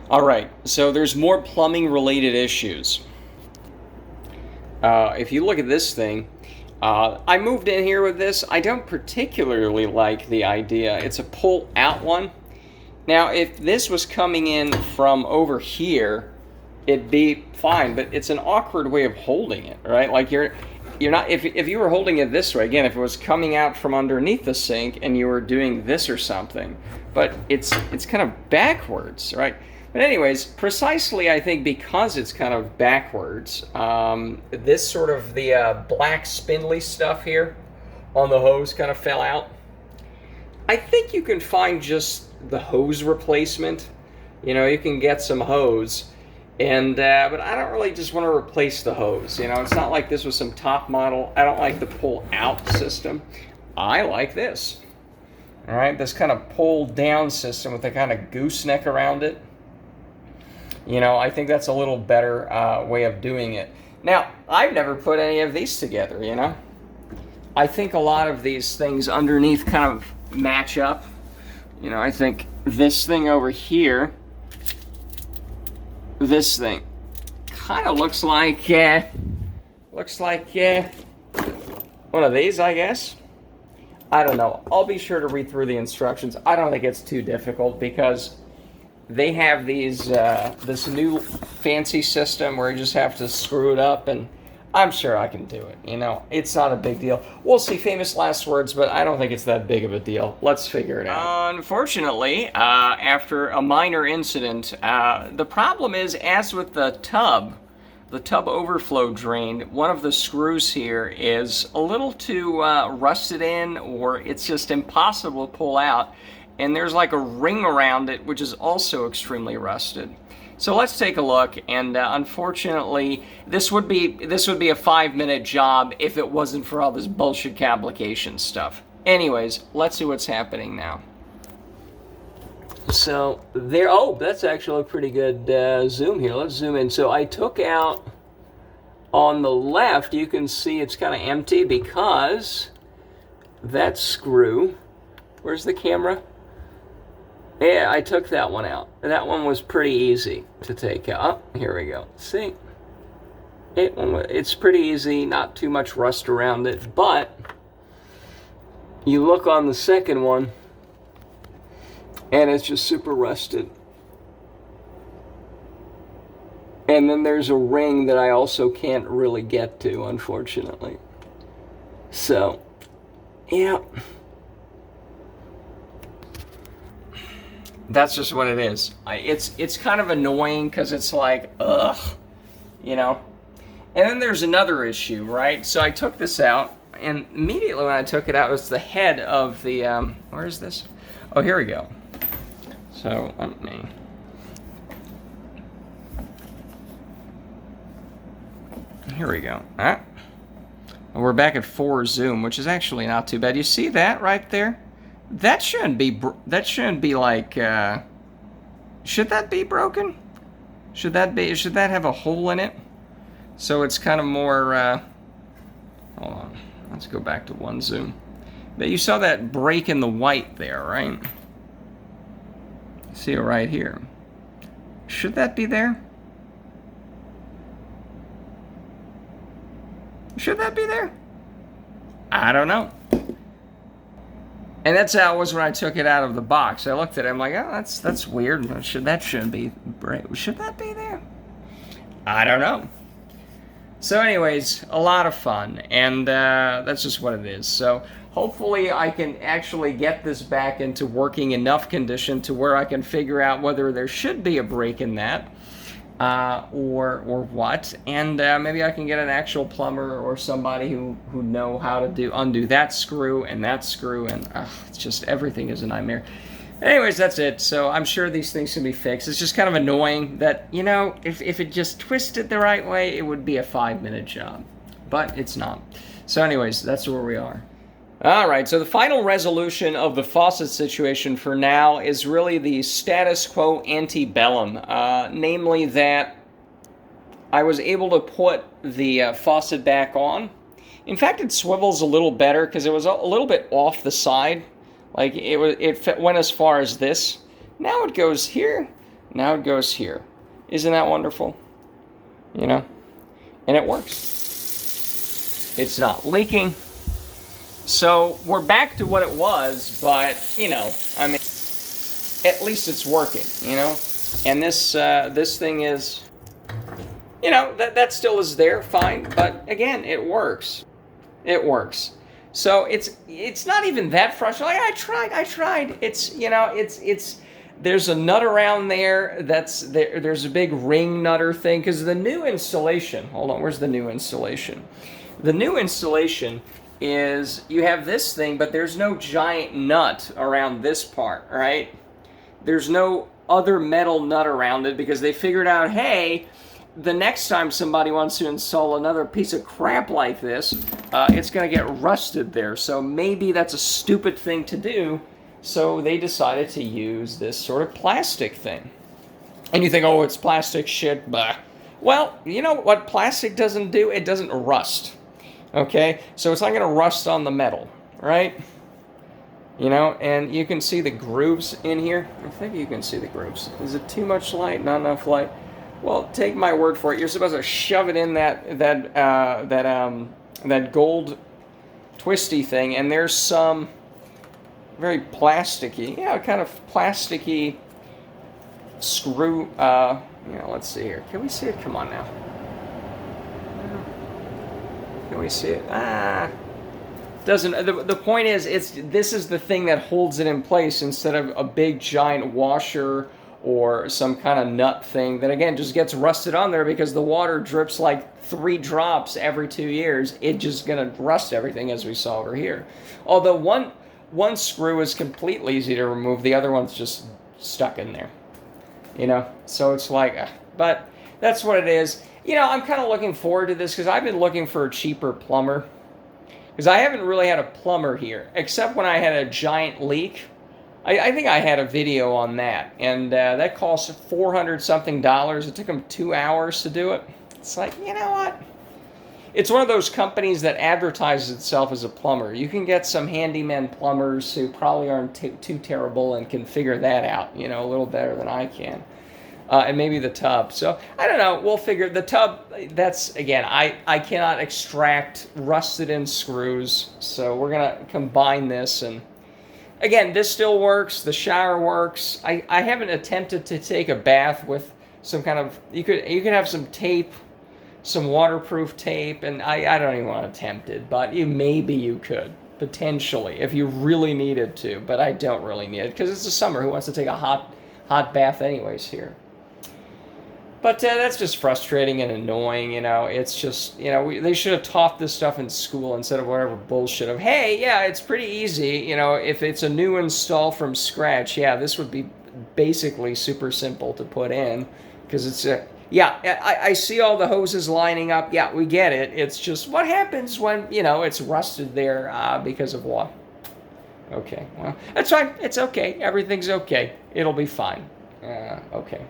All right, so there's more plumbing related issues. If you look at this thing, I moved in here with this. I don't particularly like the idea. It's a pull out one. Now, if this was coming in from over here, it'd be fine, but it's an awkward way of holding it, right? Like you're not, if you were holding it this way, again, if it was coming out from underneath the sink and you were doing this or something, but it's kind of backwards, right? But anyways, precisely, I think because it's kind of backwards, this sort of the black spindly stuff here on the hose kind of fell out. I think you can find just the hose replacement. You know, you can get some hose, and but I don't really just want to replace the hose. You know, it's not like this was some top model. I don't like the pull out system. I like this. All right, this kind of pull down system with a kind of gooseneck around it. You know, I think that's a little better way of doing it. Now, I've never put any of these together, you know. I think a lot of these things underneath kind of match up. You know, I think this thing over here, this thing, kind of looks like one of these, I guess. I don't know. I'll be sure to read through the instructions. I don't think it's too difficult because they have these this new fancy system where you just have to screw it up, and I'm sure I can do it. You know, it's not a big deal. We'll see, famous last words, but I don't think it's that big of a deal. Let's figure it out. Unfortunately, after a minor incident, the problem is, as with the tub overflow drain, one of the screws here is a little too rusted in, or it's just impossible to pull out. And there's like a ring around it, which is also extremely rusted. So let's take a look, and unfortunately, this would be a 5-minute job if it wasn't for all this bullshit complication stuff. Anyways, let's see what's happening now. So there, oh, that's actually a pretty good zoom here. Let's zoom in. So I took out, on the left, you can see it's kind of empty because that screw, where's the camera? Yeah, I took that one out. That one was pretty easy to take out. Oh, here we go. See? It's pretty easy, not too much rust around it, but you look on the second one, and it's just super rusted. And then there's a ring that I also can't really get to, unfortunately. So, yeah. That's just what it is. It's kind of annoying because it's like, ugh, you know. And then there's another issue, right? So I took this out, and immediately when I took it out, it was the head of the, where is this? Oh, here we go. So, let me... Here we go. Ah. Well, we're back at 4 zoom, which is actually not too bad. You see that right there? That shouldn't be like, should that be broken? Should that have a hole in it? So it's kind of more, hold on, let's go back to 1 zoom. But you saw that break in the white there, right? See it right here. Should that be there? Should that be there? I don't know. And that's how it was when I took it out of the box. I looked at it, I'm like, oh, that's weird. That shouldn't be, should that be there? I don't know. So anyways, a lot of fun, and that's just what it is. So hopefully I can actually get this back into working enough condition to where I can figure out whether there should be a break in that, or what, and maybe I can get an actual plumber or somebody who know how to undo that screw, and it's just, everything is a nightmare. Anyways, that's it. So I'm sure these things can be fixed. It's just kind of annoying that, you know, if it just twisted the right way, it would be a 5-minute job, but it's not. So anyways, that's where we are. All right, so the final resolution of the faucet situation for now is really the status quo antebellum, namely that I was able to put the faucet back on. In fact, it swivels a little better because it was a little bit off the side. Like it went as far as this. Now it goes here. Now it goes here. Isn't that wonderful? You know? And it works. It's not leaking. So we're back to what it was, but, you know, I mean, at least it's working, you know? And this thing is, you know, that still is there, fine. But again, it works. It works. So it's not even that frustrating. Like, I tried. It's, you know, it's there's a nut around there that's there. There's a big ring nutter thing because the new installation. Hold on, where's the new installation? The new installation is you have this thing, but there's no giant nut around this part, right? There's no other metal nut around it because they figured out, hey, the next time somebody wants to install another piece of crap like this, it's going to get rusted there. So maybe that's a stupid thing to do. So they decided to use this sort of plastic thing. And you think, oh, it's plastic shit, bah. Well, you know what plastic doesn't do? It doesn't rust. Okay? So it's not going to rust on the metal, right? You know, and you can see the grooves in here. I think you can see the grooves. Is it too much light? Not enough light? Well, take my word for it. You're supposed to shove it in that gold twisty thing, and there's some very plasticky, yeah, kind of plasticky screw. Let's see here. Can we see it? Come on now. Can we see it? Doesn't. The point is, this is the thing that holds it in place instead of a big giant washer or some kind of nut thing that, again, just gets rusted on there because the water drips like 3 drops every 2 years. It's just going to rust everything, as we saw over here. Although one screw is completely easy to remove, the other one's just stuck in there. You know? So it's like, but that's what it is. You know, I'm kind of looking forward to this because I've been looking for a cheaper plumber. Because I haven't really had a plumber here, except when I had a giant leak. I think I had a video on that, and that cost $400-something. It took them 2 hours to do it. It's like, you know what? It's one of those companies that advertises itself as a plumber. You can get some handyman plumbers who probably aren't too terrible and can figure that out, you know, a little better than I can. And maybe the tub. So, I don't know. We'll figure. The tub, that's, again, I cannot extract rusted-in screws, so we're going to combine this and... Again, this still works. The shower works. I haven't attempted to take a bath with some kind of... You could have some tape, some waterproof tape, and I don't even want to attempt it, but maybe you could, potentially, if you really needed to, but I don't really need it, because it's the summer. Who wants to take a hot bath anyways here? But that's just frustrating and annoying, you know. It's just, you know, they should have taught this stuff in school instead of whatever bullshit of, hey, yeah, it's pretty easy, you know, if it's a new install from scratch, yeah, this would be basically super simple to put in, because it's a, yeah, I see all the hoses lining up, yeah, we get it, it's just, what happens when, you know, it's rusted there because of what? Okay, well, that's fine, it's okay, everything's okay, it'll be fine, okay.